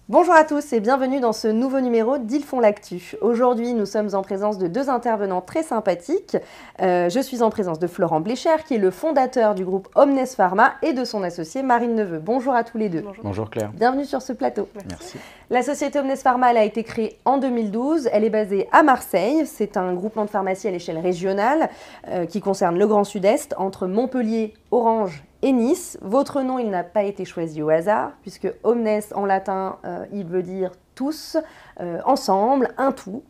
Bonjour à tous et bienvenue dans ce nouveau numéro d'Ils font l'actu. Aujourd'hui, nous sommes en présence de deux intervenants très sympathiques. Je suis en présence de Florent Blecher, qui est le fondateur du groupe Omnes Pharma, et de son associé Marine Neveu. Bonjour à tous les deux. Bonjour. Bonjour Claire. Bienvenue sur ce plateau. Merci. La société Omnes Pharma elle a été créée en 2012. Elle est basée à Marseille. C'est un groupement de pharmacie à l'échelle régionale qui concerne le Grand Sud-Est, entre Montpellier, Orange et Nice. Votre nom, il n'a pas été choisi au hasard, puisque omnes en latin, il veut dire tous, ensemble, un tout.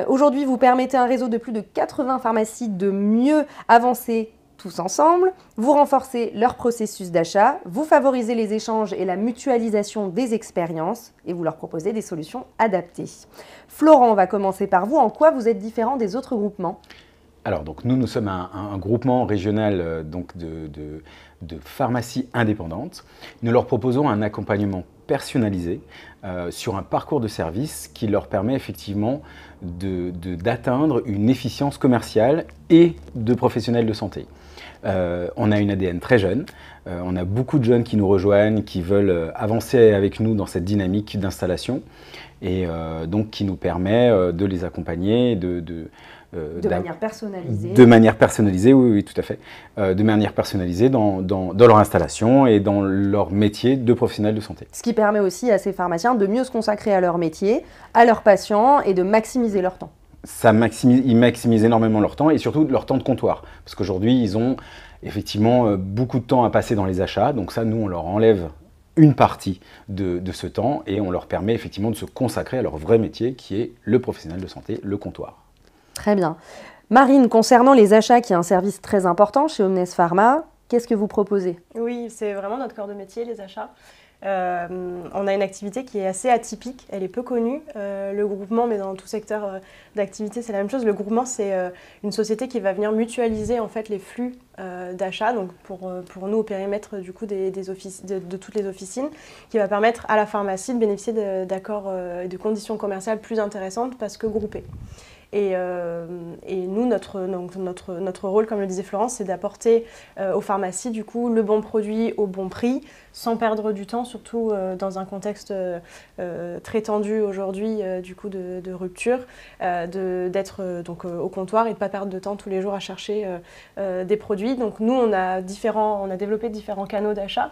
Aujourd'hui, vous permettez à un réseau de plus de 80 pharmacies de mieux avancer tous ensemble. Vous renforcez leur processus d'achat, vous favorisez les échanges et la mutualisation des expériences et vous leur proposez des solutions adaptées. Florent, on va commencer par vous. En quoi vous êtes différent des autres groupements ? Alors, donc, nous sommes un groupement régional de pharmacies indépendantes. Nous leur proposons un accompagnement personnalisé sur un parcours de service qui leur permet effectivement d'atteindre une efficience commerciale et de professionnels de santé. On a une ADN très jeune, on a beaucoup de jeunes qui nous rejoignent, qui veulent avancer avec nous dans cette dynamique d'installation et donc qui nous permet de les accompagner, de manière personnalisée. De manière personnalisée, oui, tout à fait. De manière personnalisée dans leur installation et dans leur métier de professionnel de santé. Ce qui permet aussi à ces pharmaciens de mieux se consacrer à leur métier, à leurs patients et de maximiser leur temps. Ils maximisent énormément leur temps et surtout leur temps de comptoir. Parce qu'aujourd'hui, ils ont effectivement beaucoup de temps à passer dans les achats. Donc ça, nous, on leur enlève une partie de ce temps et on leur permet effectivement de se consacrer à leur vrai métier qui est le professionnel de santé, le comptoir. Très bien. Marine, concernant les achats, qui est un service très important chez Omnes Pharma, qu'est-ce que vous proposez ? Oui, c'est vraiment notre cœur de métier, les achats. On a une activité qui est assez atypique, elle est peu connue. Le groupement, mais dans tout secteur d'activité, c'est la même chose. Le groupement, c'est une société qui va venir mutualiser en fait les flux d'achat, donc pour nous au périmètre du coup de toutes les officines, qui va permettre à la pharmacie de bénéficier d'accords et de conditions commerciales plus intéressantes parce que groupées. Et nous, notre rôle, comme le disait Florence, c'est d'apporter aux pharmacies du coup, le bon produit au bon prix, sans perdre du temps, surtout dans un contexte très tendu aujourd'hui du coup de rupture, d'être donc au comptoir et de ne pas perdre de temps tous les jours à chercher des produits. Donc nous, on a développé différents canaux d'achat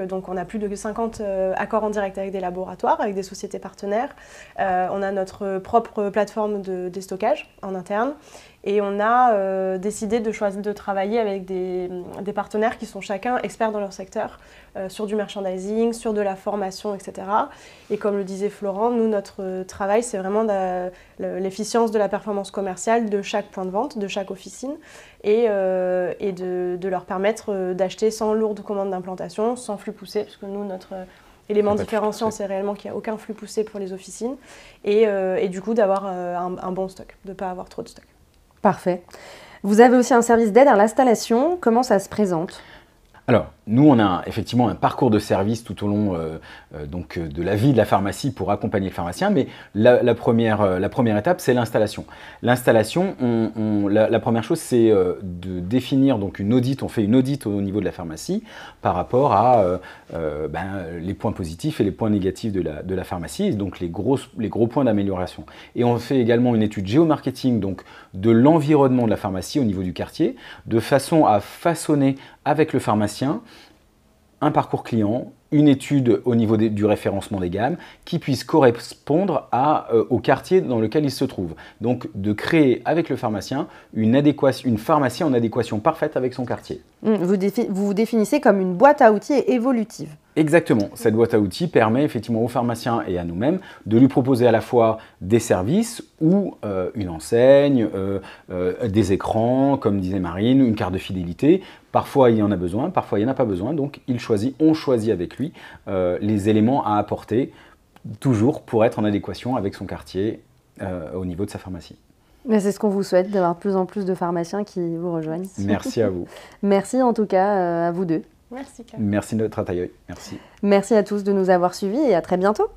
donc on a plus de 50 accords en direct avec des laboratoires, avec des sociétés partenaires. On a notre propre plateforme de déstockage en interne et on a décidé de choisir de travailler avec des partenaires qui sont chacun experts dans leur secteur, sur du merchandising, sur de la formation, etc. Et comme le disait Florent, nous, notre travail, c'est vraiment l'efficience de la performance commerciale de chaque point de vente, de chaque officine et de leur permettre d'acheter sans lourde commande d'implantation, sans flux poussé, parce que nous, notre élément différenciant, c'est réellement qu'il n'y a aucun flux poussé pour les officines et du coup d'avoir un bon stock, de ne pas avoir trop de stock. Parfait. Vous avez aussi un service d'aide à l'installation. Comment ça se présente ? Alors, nous, on a effectivement un parcours de service tout au long de la vie de la pharmacie pour accompagner le pharmacien, mais la première étape, c'est l'installation. L'installation, la première chose, c'est de définir donc une audit. On fait une audit au niveau de la pharmacie par rapport à les points positifs et les points négatifs de la pharmacie, et donc les gros points d'amélioration. Et on fait également une étude géomarketing donc de l'environnement de la pharmacie au niveau du quartier, de façon à façonner avec le pharmacien un parcours client, une étude au niveau du référencement des gammes qui puisse correspondre au quartier dans lequel il se trouve. Donc de créer avec le pharmacien une pharmacie en adéquation parfaite avec son quartier. Vous vous définissez comme une boîte à outils évolutive. Exactement. Cette boîte à outils permet effectivement au pharmacien et à nous-mêmes de lui proposer à la fois des services ou une enseigne, des écrans, comme disait Marine, une carte de fidélité. Parfois, il y en a besoin, parfois, il n'y en a pas besoin. Donc, on choisit avec lui les éléments à apporter, toujours pour être en adéquation avec son quartier au niveau de sa pharmacie. C'est ce qu'on vous souhaite, d'avoir de plus en plus de pharmaciens qui vous rejoignent. Merci à vous. Merci en tout cas à vous deux. Merci Claire. Merci de notre accueil. Merci. Merci à tous de nous avoir suivis et à très bientôt.